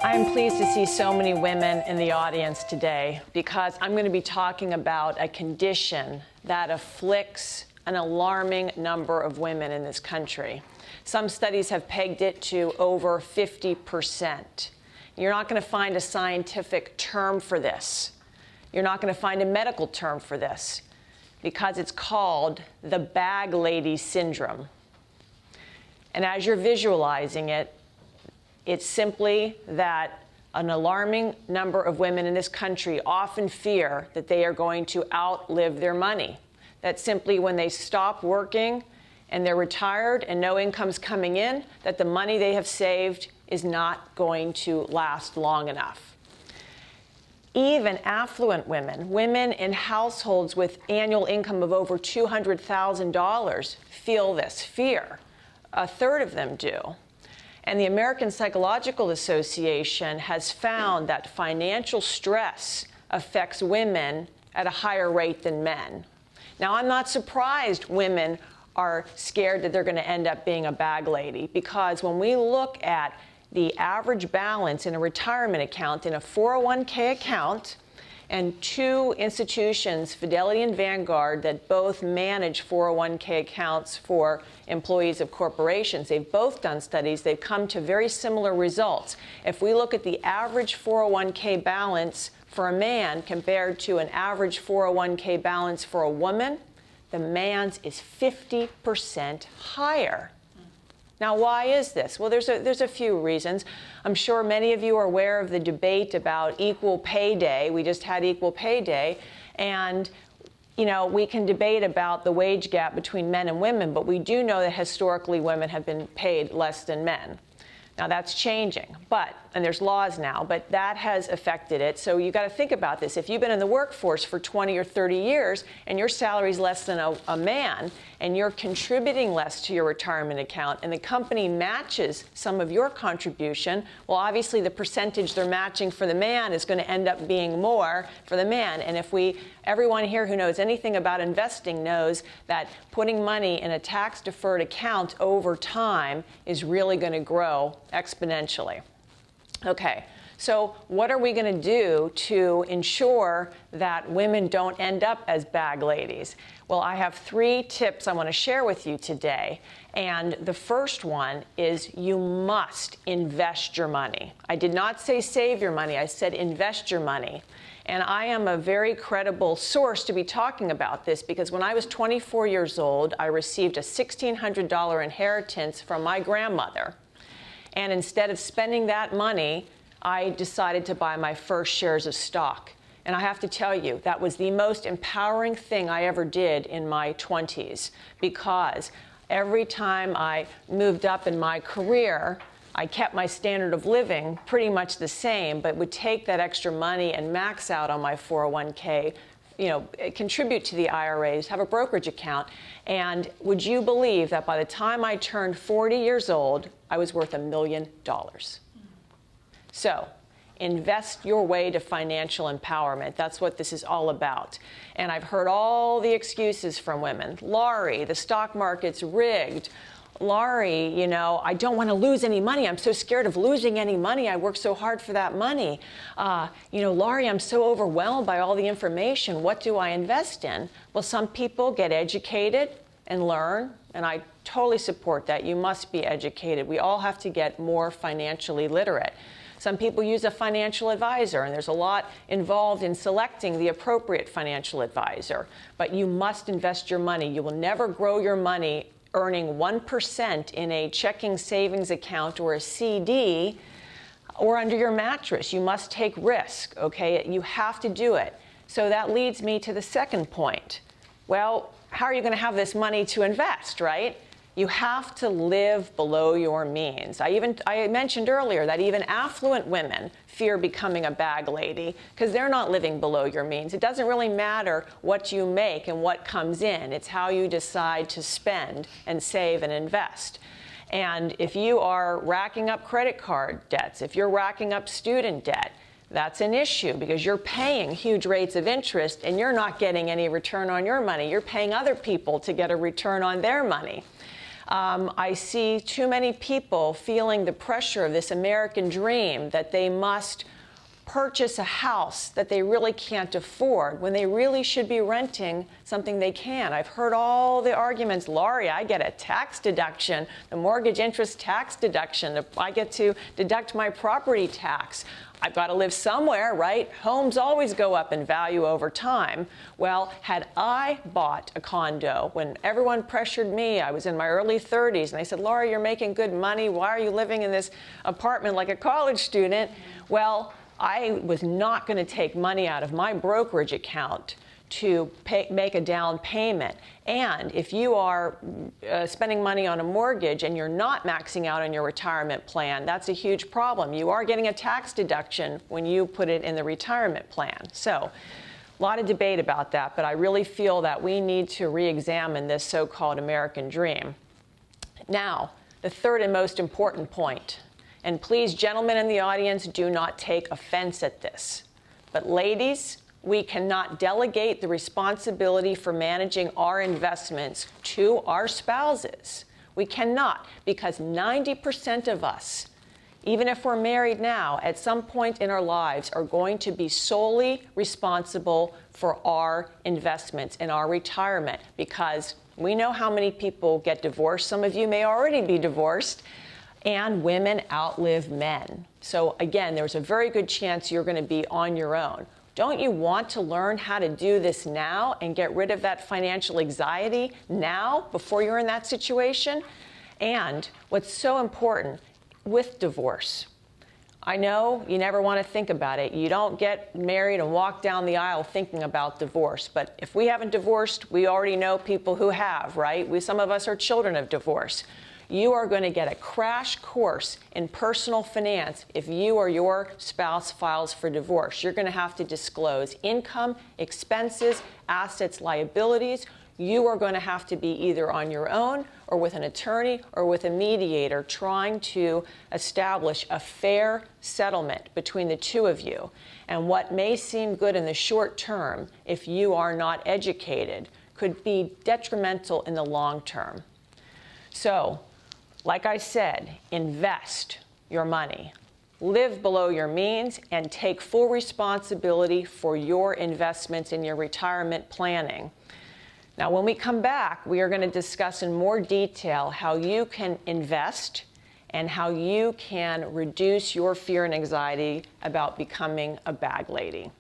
I am pleased to see so many women in the audience today because I'm going to be talking about a condition that afflicts an alarming number of women in this country. Some studies have pegged it to over 50%. You're not going to find a scientific term for this. You're not going to find a medical term for this because it's called the bag lady syndrome. And as you're visualizing it, it's simply that an alarming number of women in this country often fear that they are going to outlive their money. That simply when they stop working and they're retired and no income's coming in, that the money they have saved is not going to last long enough. Even affluent women, women in households with annual income of over $200,000 feel this fear. A third of them do. And the American Psychological Association has found that financial stress affects women at a higher rate than men. Now, I'm not surprised women are scared that they're going to end up being a bag lady, because when we look at the average balance in a retirement account, in a 401k account, and two institutions, Fidelity and Vanguard, that both manage 401k accounts for employees of corporations. They've both done studies. They've come to very similar results. If we look at the average 401k balance for a man compared to an average 401k balance for a woman, the man's is 50% higher. Now, why is this? Well, there's a few reasons. I'm sure many of you are aware of the debate about equal pay day. We just had equal pay day. And, you know, we can debate about the wage gap between men and women, but we do know that historically women have been paid less than men. Now, that's changing, and there's laws now, but that has affected it. So you got to think about this. If you've been in the workforce for 20 or 30 years and your salary is less than a man and you're contributing less to your retirement account and the company matches some of your contribution, well, obviously the percentage they're matching for the man is going to end up being more for the man. And everyone here who knows anything about investing knows that putting money in a tax-deferred account over time is really going to grow exponentially. Okay, so what are we going to do to ensure that women don't end up as bag ladies? Well, I have 3 tips I want to share with you today. And the first one is you must invest your money. I did not say save your money, I said invest your money. And I am a very credible source to be talking about this because when I was 24 years old, I received a $1,600 inheritance from my grandmother. And instead of spending that money, I decided to buy my first shares of stock. And I have to tell you, that was the most empowering thing I ever did in my 20s, because every time I moved up in my career, I kept my standard of living pretty much the same, but would take that extra money and max out on my 401k, contribute to the IRAs, have a brokerage account. And would you believe that by the time I turned 40 years old, I was worth $1 million? So, invest your way to financial empowerment. That's what this is all about. And I've heard all the excuses from women. Laurie, the stock market's rigged. Laurie, I don't want to lose any money. I'm so scared of losing any money. I worked so hard for that money. Laurie, I'm so overwhelmed by all the information. What do I invest in? Well, some people get educated and learn, and I totally support that. You must be educated. We all have to get more financially literate. Some people use a financial advisor, and there's a lot involved in selecting the appropriate financial advisor. But you must invest your money. You will never grow your money earning 1% in a checking savings account or a CD or under your mattress. You must take risk, okay? You have to do it. So that leads me to the second point. Well, how are you going to have this money to invest, right? You have to live below your means. I mentioned earlier that even affluent women fear becoming a bag lady because they're not living below your means. It doesn't really matter what you make and what comes in. It's how you decide to spend and save and invest. And if you are racking up credit card debts, if you're racking up student debt, that's an issue because you're paying huge rates of interest and you're not getting any return on your money. You're paying other people to get a return on their money. I see too many people feeling the pressure of this American dream that they must purchase a house that they really can't afford when they really should be renting something they can. I've heard all the arguments, Laurie, I get a tax deduction, the mortgage interest tax deduction, I get to deduct my property tax. I've got to live somewhere, right? Homes always go up in value over time. Well, had I bought a condo when everyone pressured me, I was in my early 30s, and they said, Laurie, you're making good money. Why are you living in this apartment like a college student? Well, I was not going to take money out of my brokerage account to make a down payment. And if you are spending money on a mortgage and you're not maxing out on your retirement plan, that's a huge problem. You are getting a tax deduction when you put it in the retirement plan. So a lot of debate about that, but I really feel that we need to re-examine this so-called American dream. Now, the third and most important point. And please, gentlemen in the audience, do not take offense at this. But ladies, we cannot delegate the responsibility for managing our investments to our spouses. We cannot, because 90% of us, even if we're married now, at some point in our lives are going to be solely responsible for our investments in our retirement, because we know how many people get divorced. Some of you may already be divorced. And women outlive men. So again, there's a very good chance you're going to be on your own. Don't you want to learn how to do this now and get rid of that financial anxiety now before you're in that situation? And what's so important with divorce, I know you never want to think about it. You don't get married and walk down the aisle thinking about divorce. But if we haven't divorced, we already know people who have, right? Some of us are children of divorce. You are going to get a crash course in personal finance if you or your spouse files for divorce. You're going to have to disclose income, expenses, assets, liabilities. You are going to have to be either on your own or with an attorney or with a mediator trying to establish a fair settlement between the two of you. And what may seem good in the short term, if you are not educated, could be detrimental in the long term. So, like I said, invest your money, live below your means, and take full responsibility for your investments in your retirement planning. Now, when we come back, we are going to discuss in more detail how you can invest and how you can reduce your fear and anxiety about becoming a bag lady.